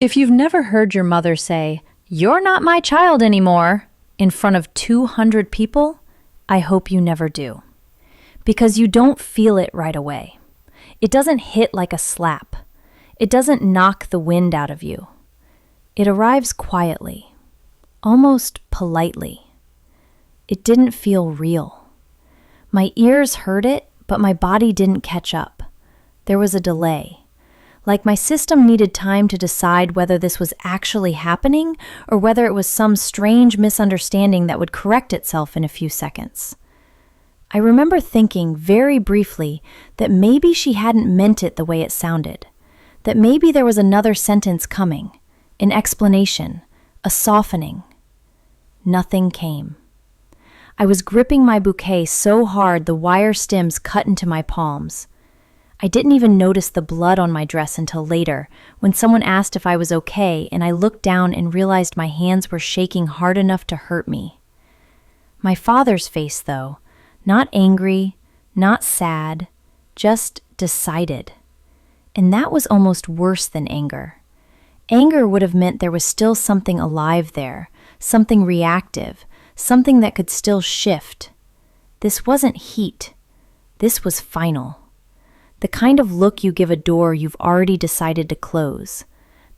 If you've never heard your mother say, "You're not my child anymore," in front of 200 people, I hope you never do. Because you don't feel it right away. It doesn't hit like a slap. It doesn't knock the wind out of you. It arrives quietly, almost politely. It didn't feel real. My ears heard it, but my body didn't catch up. There was a delay. Like my system needed time to decide whether this was actually happening or whether it was some strange misunderstanding that would correct itself in a few seconds. I remember thinking very briefly that maybe she hadn't meant it the way it sounded, that maybe there was another sentence coming, an explanation, a softening. Nothing came. I was gripping my bouquet so hard the wire stems cut into my palms. I didn't even notice the blood on my dress until later, when someone asked if I was okay and I looked down and realized my hands were shaking hard enough to hurt me. My father's face, though, not angry, not sad, just decided. And that was almost worse than anger. Anger would have meant there was still something alive there, something reactive, something that could still shift. This wasn't heat. This was final. The kind of look you give a door you've already decided to close.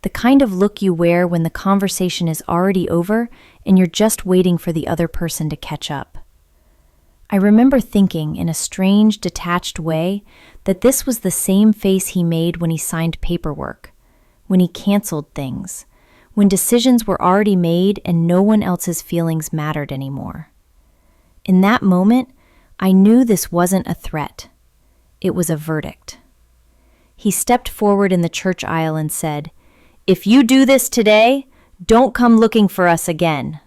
The kind of look you wear when the conversation is already over and you're just waiting for the other person to catch up. I remember thinking in a strange, detached way that this was the same face he made when he signed paperwork, when he canceled things, when decisions were already made and no one else's feelings mattered anymore. In that moment, I knew this wasn't a threat. It was a verdict. He stepped forward in the church aisle and said, "If you do this today, don't come looking for us again."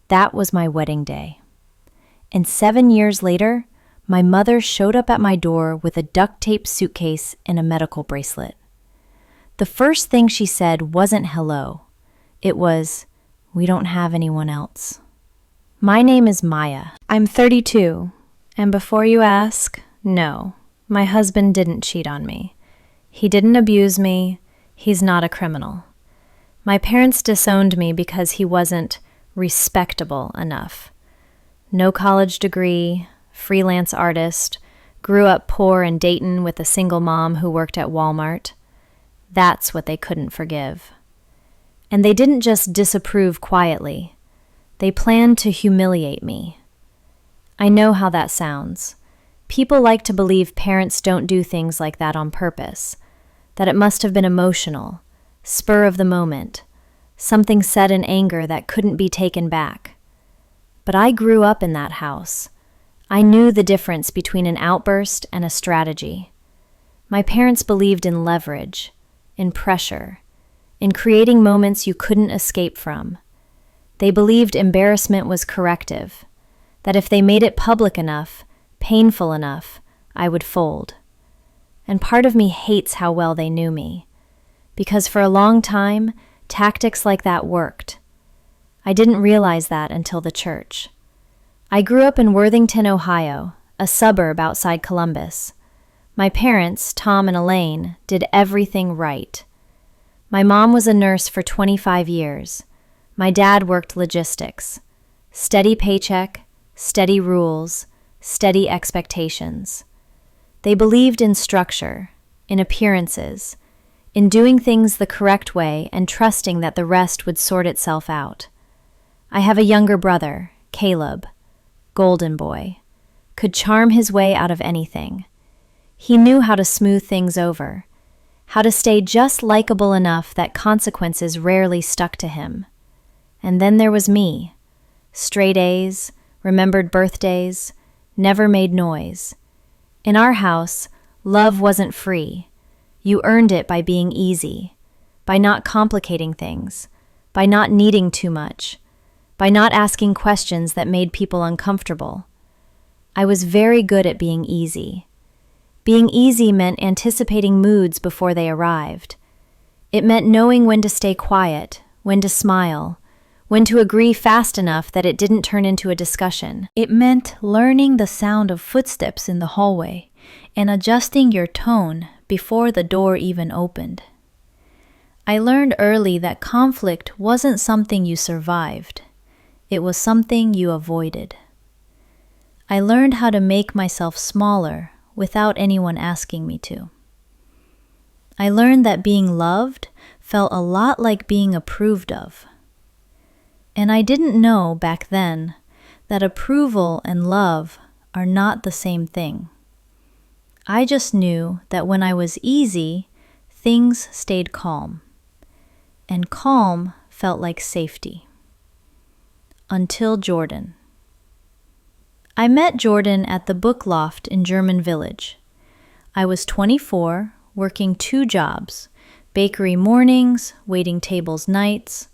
That was my wedding day. And 7 years later, my mother showed up at my door with a duct-tape suitcase and a medical bracelet. The first thing she said wasn't hello. It was, "We don't have anyone else." My name is Maya. I'm 32, and before you ask, no, my husband didn't cheat on me. He didn't abuse me. He's not a criminal. My parents disowned me because he wasn't respectable enough. No college degree, freelance artist, grew up poor in Dayton with a single mom who worked at Walmart. That's what they couldn't forgive. And they didn't just disapprove quietly. They planned to humiliate me. I know how that sounds. People like to believe parents don't do things like that on purpose, that it must have been emotional, spur of the moment, something said in anger that couldn't be taken back. But I grew up in that house. I knew the difference between an outburst and a strategy. My parents believed in leverage, in pressure, in creating moments you couldn't escape from. They believed embarrassment was corrective, that if they made it public enough, painful enough, I would fold. And part of me hates how well they knew me, because for a long time, tactics like that worked. I didn't realize that until the church. I grew up in Worthington, Ohio, a suburb outside Columbus. My parents, Tom and Elaine, did everything right. My mom was a nurse for 25 years. My dad worked logistics. Steady paycheck, steady rules, steady expectations. They believed in structure, in appearances, in doing things the correct way and trusting that the rest would sort itself out. I have a younger brother, Caleb, golden boy, could charm his way out of anything. He knew how to smooth things over, how to stay just likable enough that consequences rarely stuck to him. And then there was me. Straight A's, remembered birthdays, never made noise. In our house, love wasn't free. You earned it by being easy, by not complicating things, by not needing too much, by not asking questions that made people uncomfortable. I was very good at being easy. Being easy meant anticipating moods before they arrived. It meant knowing when to stay quiet, when to smile, when to agree fast enough that it didn't turn into a discussion. It meant learning the sound of footsteps in the hallway and adjusting your tone before the door even opened. I learned early that conflict wasn't something you survived. It was something you avoided. I learned how to make myself smaller without anyone asking me to. I learned that being loved felt a lot like being approved of. And I didn't know back then that approval and love are not the same thing. I just knew that when I was easy, things stayed calm. And calm felt like safety. Until Jordan. I met Jordan at the book loft in German Village. I was 24, working 2 jobs, bakery mornings, waiting tables nights,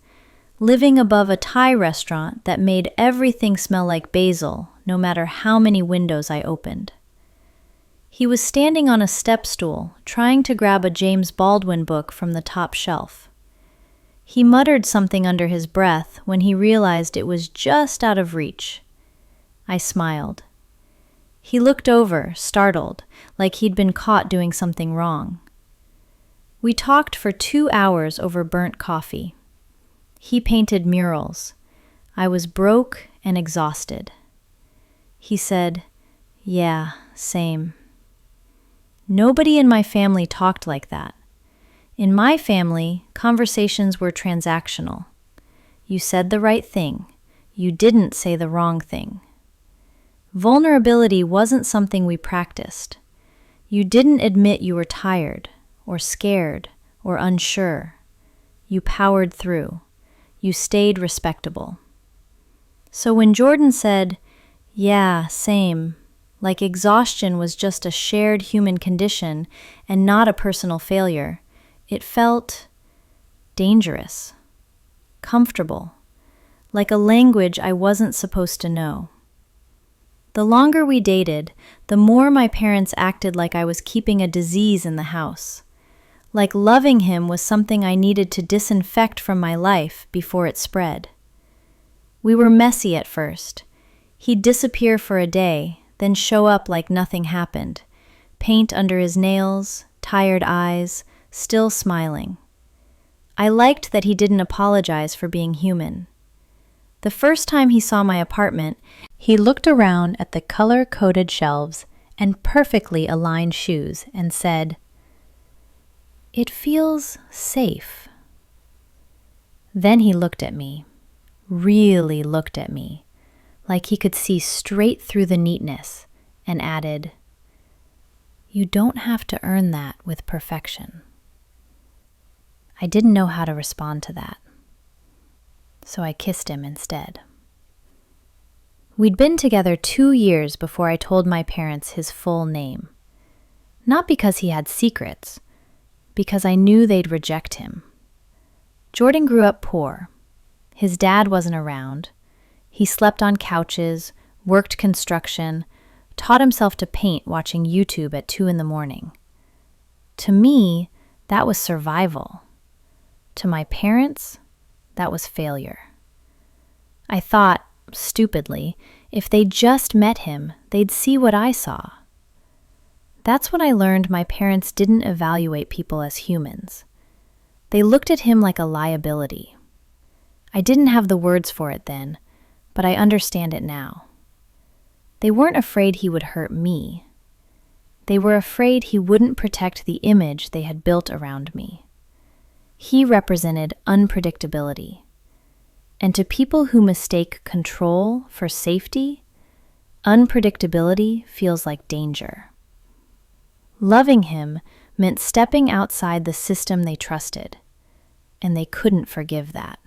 living above a Thai restaurant that made everything smell like basil, no matter how many windows I opened. He was standing on a step stool, trying to grab a James Baldwin book from the top shelf. He muttered something under his breath when he realized it was just out of reach. I smiled. He looked over, startled, like he'd been caught doing something wrong. We talked for 2 hours over burnt coffee. He painted murals. I was broke and exhausted. He said, "Yeah, same." Nobody in my family talked like that. In my family, conversations were transactional. You said the right thing. You didn't say the wrong thing. Vulnerability wasn't something we practiced. You didn't admit you were tired, or scared, or unsure. You powered through. You stayed respectable. So when Jordan said, "Yeah, same," like exhaustion was just a shared human condition and not a personal failure, it felt dangerous, comfortable, like a language I wasn't supposed to know. The longer we dated, the more my parents acted like I was keeping a disease in the house, like loving him was something I needed to disinfect from my life before it spread. We were messy at first. He'd disappear for a day, then show up like nothing happened, paint under his nails, tired eyes, still smiling. I liked that he didn't apologize for being human. The first time he saw my apartment, he looked around at the color-coded shelves and perfectly aligned shoes and said, "It feels safe." Then he looked at me, really looked at me, like he could see straight through the neatness, and added, "You don't have to earn that with perfection." I didn't know how to respond to that, so I kissed him instead. We'd been together 2 years before I told my parents his full name. Not because he had secrets, because I knew they'd reject him. Jordan grew up poor. His dad wasn't around. He slept on couches, worked construction, taught himself to paint watching YouTube at 2 a.m. To me, that was survival. To my parents, that was failure. I thought, stupidly, if they just met him, they'd see what I saw. That's when I learned my parents didn't evaluate people as humans. They looked at him like a liability. I didn't have the words for it then, but I understand it now. They weren't afraid he would hurt me. They were afraid he wouldn't protect the image they had built around me. He represented unpredictability. And to people who mistake control for safety, unpredictability feels like danger. Loving him meant stepping outside the system they trusted, and they couldn't forgive that.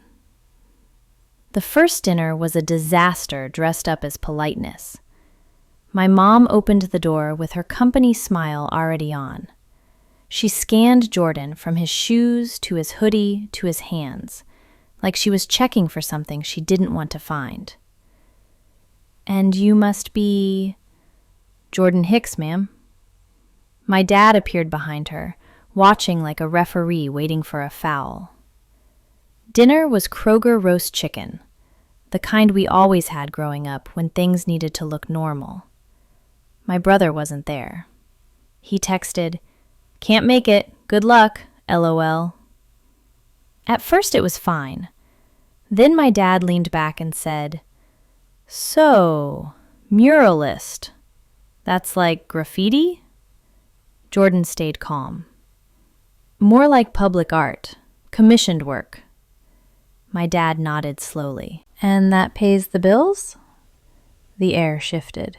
The first dinner was a disaster dressed up as politeness. My mom opened the door with her company smile already on. She scanned Jordan from his shoes to his hoodie to his hands, like she was checking for something she didn't want to find. "And you must be Jordan Hicks, ma'am." My dad appeared behind her, watching like a referee waiting for a foul. Dinner was Kroger roast chicken, the kind we always had growing up when things needed to look normal. My brother wasn't there. He texted, "Can't make it. Good luck, LOL." At first it was fine. Then my dad leaned back and said, "So, muralist. That's like graffiti?" Jordan stayed calm. "More like public art, commissioned work." My dad nodded slowly. "And that pays the bills?" The air shifted.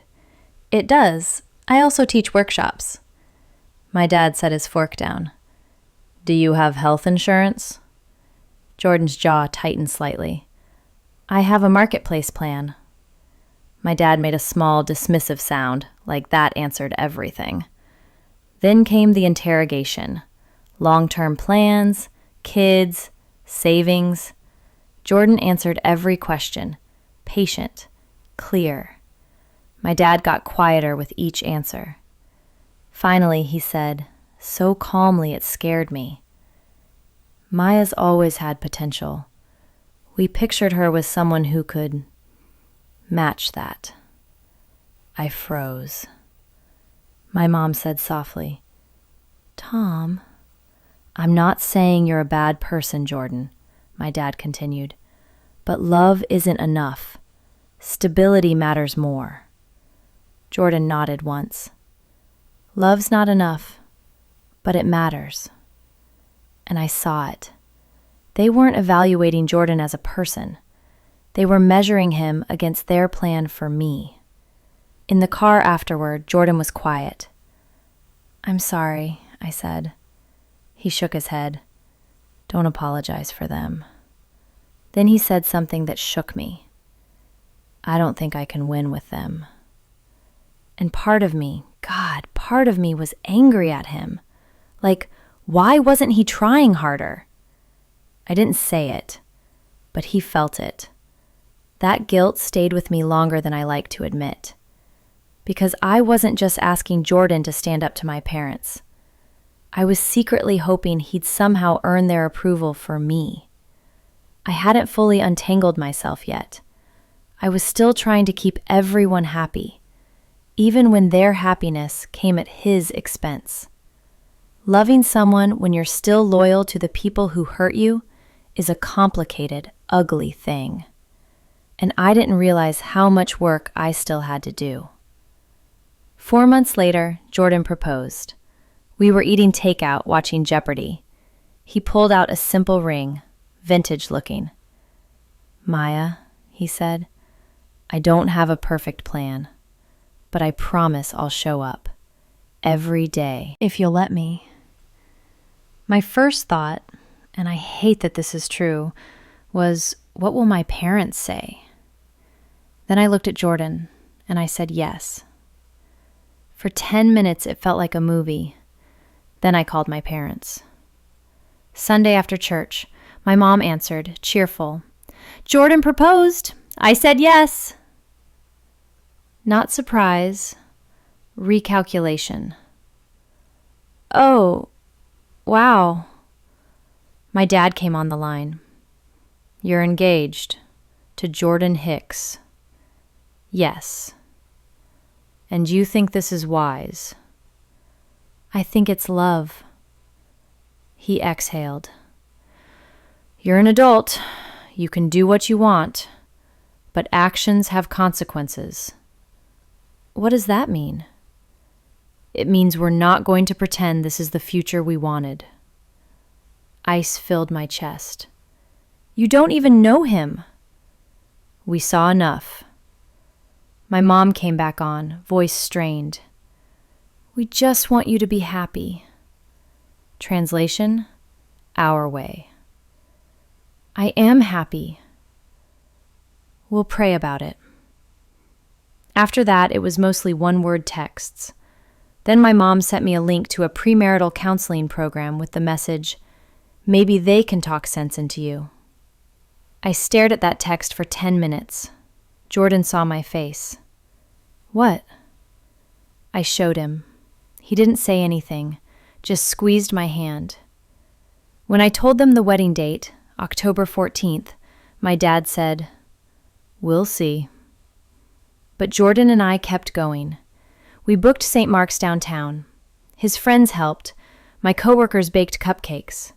"It does. I also teach workshops." My dad set his fork down. "Do you have health insurance?" Jordan's jaw tightened slightly. "I have a marketplace plan." My dad made a small, dismissive sound, like that answered everything. Then came the interrogation. Long-term plans, kids, savings. Jordan answered every question, patient, clear. My dad got quieter with each answer. Finally, he said, so calmly it scared me, "Maya's always had potential. We pictured her with someone who could match that." I froze. My mom said softly, "Tom." "I'm not saying you're a bad person, Jordan," my dad continued, "but love isn't enough. Stability matters more." Jordan nodded once. "Love's not enough, but it matters." And I saw it. They weren't evaluating Jordan as a person. They were measuring him against their plan for me. In the car afterward, Jordan was quiet. "I'm sorry," I said. He shook his head. "Don't apologize for them." Then he said something that shook me. "I don't think I can win with them." And part of me was angry at him. Like, why wasn't he trying harder? I didn't say it, but he felt it. That guilt stayed with me longer than I like to admit. Because I wasn't just asking Jordan to stand up to my parents. I was secretly hoping he'd somehow earn their approval for me. I hadn't fully untangled myself yet. I was still trying to keep everyone happy, even when their happiness came at his expense. Loving someone when you're still loyal to the people who hurt you is a complicated, ugly thing. And I didn't realize how much work I still had to do. 4 months later, Jordan proposed. We were eating takeout, watching Jeopardy. He pulled out a simple ring, vintage looking. "Maya," he said, "I don't have a perfect plan, but I promise I'll show up. Every day, if you'll let me." My first thought, and I hate that this is true, was, what will my parents say? Then I looked at Jordan, and I said yes. For 10 minutes, it felt like a movie. Then I called my parents. Sunday after church, my mom answered, cheerful, "Jordan proposed. I said yes." Not surprise, recalculation. "Oh, wow." My dad came on the line. "You're engaged to Jordan Hicks." "Yes." "And you think this is wise?" "I think it's love." He exhaled. "You're an adult. You can do what you want, but actions have consequences." "What does that mean?" "It means we're not going to pretend this is the future we wanted." Ice filled my chest. "You don't even know him." "We saw enough." My mom came back on, voice strained. "We just want you to be happy." Translation, our way. "I am happy." "We'll pray about it." After that, it was mostly one-word texts. Then my mom sent me a link to a premarital counseling program with the message, "Maybe they can talk sense into you." I stared at that text for 10 minutes. Jordan saw my face. "What?" I showed him. He didn't say anything, just squeezed my hand. When I told them the wedding date, October 14th, my dad said, "We'll see." But Jordan and I kept going. We booked St. Mark's downtown. His friends helped. My coworkers baked cupcakes.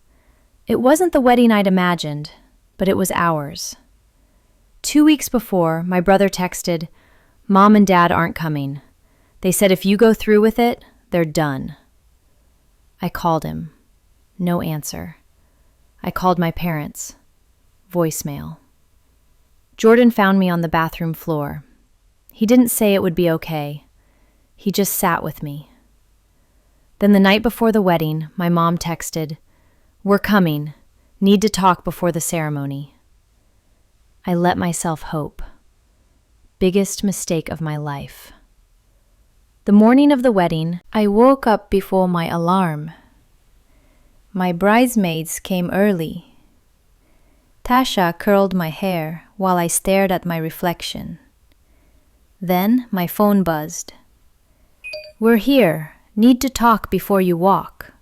It wasn't the wedding I'd imagined, but it was ours. 2 weeks before, my brother texted, "Mom and Dad aren't coming. They said if you go through with it, they're done." I called him. No answer. I called my parents. Voicemail. Jordan found me on the bathroom floor. He didn't say it would be okay. He just sat with me. Then the night before the wedding, my mom texted, "We're coming. Need to talk before the ceremony." I let myself hope. Biggest mistake of my life. The morning of the wedding, I woke up before my alarm. My bridesmaids came early. Tasha curled my hair while I stared at my reflection. Then my phone buzzed. "We're here. Need to talk before you walk."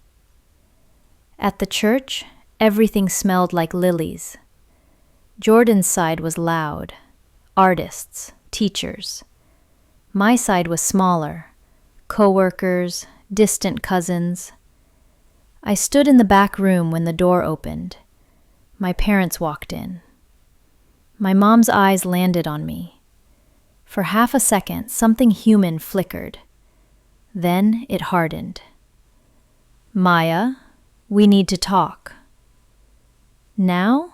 At the church, everything smelled like lilies. Jordan's side was loud. Artists, teachers. My side was smaller. Co-workers, distant cousins. I stood in the back room when the door opened. My parents walked in. My mom's eyes landed on me. For half a second, something human flickered. Then it hardened. "Maya, we need to talk." "Now?"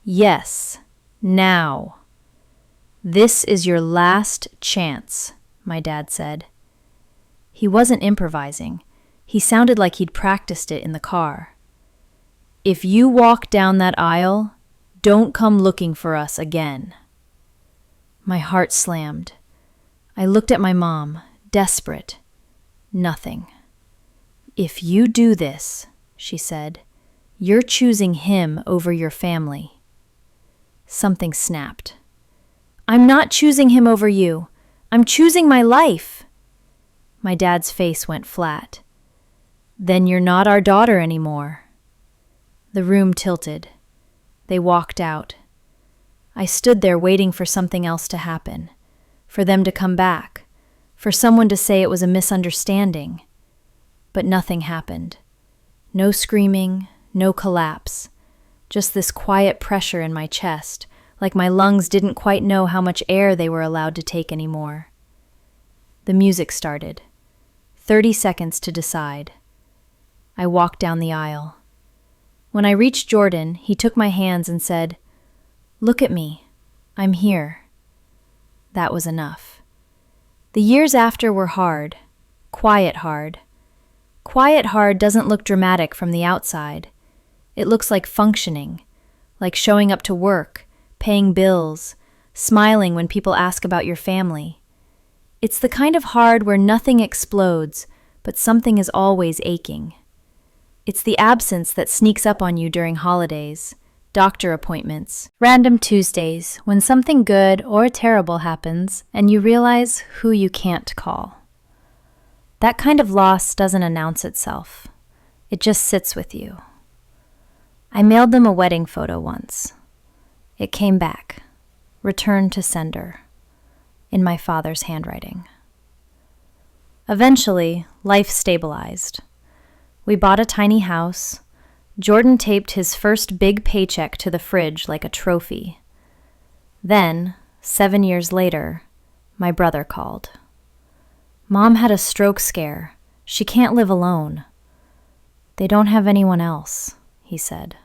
"Yes, now. This is your last chance," my dad said. He wasn't improvising. He sounded like he'd practiced it in the car. "If you walk down that aisle, don't come looking for us again." My heart slammed. I looked at my mom, desperate. Nothing. "If you do this," she said, "you're choosing him over your family." Something snapped. "I'm not choosing him over you. I'm choosing my life." My dad's face went flat. "Then you're not our daughter anymore." The room tilted. They walked out. I stood there waiting for something else to happen, for them to come back, for someone to say it was a misunderstanding. But nothing happened. No screaming, no collapse, just this quiet pressure in my chest, like my lungs didn't quite know how much air they were allowed to take anymore. The music started. 30 seconds to decide. I walked down the aisle. When I reached Jordan, he took my hands and said, "Look at me. I'm here." That was enough. The years after were hard. Quiet hard. Quiet hard doesn't look dramatic from the outside. It looks like functioning, like showing up to work, paying bills, smiling when people ask about your family. It's the kind of hard where nothing explodes, but something is always aching. It's the absence that sneaks up on you during holidays, doctor appointments, random Tuesdays, when something good or terrible happens and you realize who you can't call. That kind of loss doesn't announce itself. It just sits with you. I mailed them a wedding photo once. It came back, returned to sender, in my father's handwriting. Eventually, life stabilized. We bought a tiny house. Jordan taped his first big paycheck to the fridge like a trophy. Then, 7 years later, my brother called. "Mom had a stroke scare. She can't live alone." "They don't have anyone else," he said.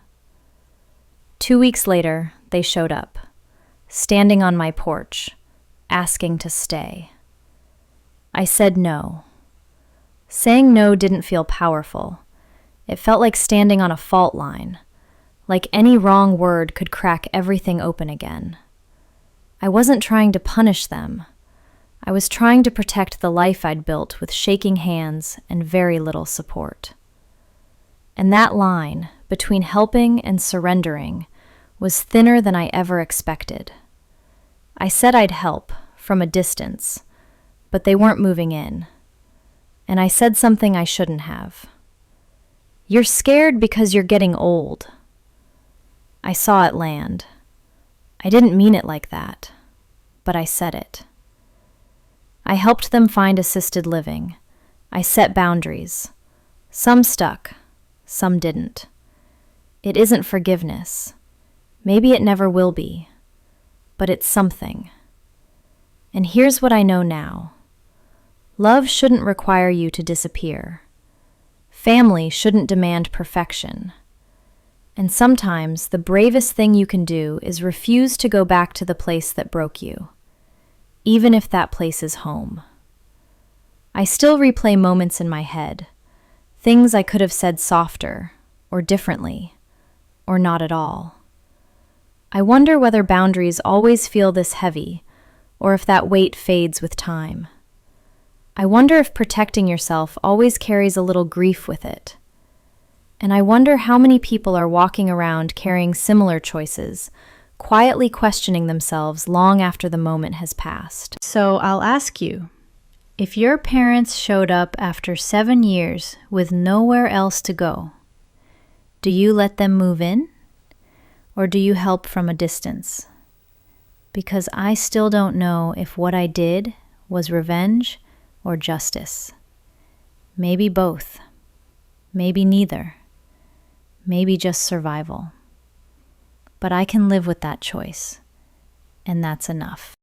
2 weeks later, they showed up, standing on my porch, asking to stay. I said no. Saying no didn't feel powerful. It felt like standing on a fault line, like any wrong word could crack everything open again. I wasn't trying to punish them. I was trying to protect the life I'd built with shaking hands and very little support. And that line, between helping and surrendering, was thinner than I ever expected. I said I'd help, from a distance, but they weren't moving in. And I said something I shouldn't have. "You're scared because you're getting old." I saw it land. I didn't mean it like that, but I said it. I helped them find assisted living. I set boundaries. Some stuck, some didn't. It isn't forgiveness. Maybe it never will be. But it's something. And here's what I know now. Love shouldn't require you to disappear. Family shouldn't demand perfection. And sometimes the bravest thing you can do is refuse to go back to the place that broke you, even if that place is home. I still replay moments in my head, things I could have said softer, or differently, or not at all. I wonder whether boundaries always feel this heavy, or if that weight fades with time. I wonder if protecting yourself always carries a little grief with it. And I wonder how many people are walking around carrying similar choices, quietly questioning themselves long after the moment has passed. So I'll ask you, if your parents showed up after 7 years with nowhere else to go, do you let them move in? Or do you help from a distance? Because I still don't know if what I did was revenge or justice. Maybe both. Maybe neither. Maybe just survival. But I can live with that choice, and that's enough.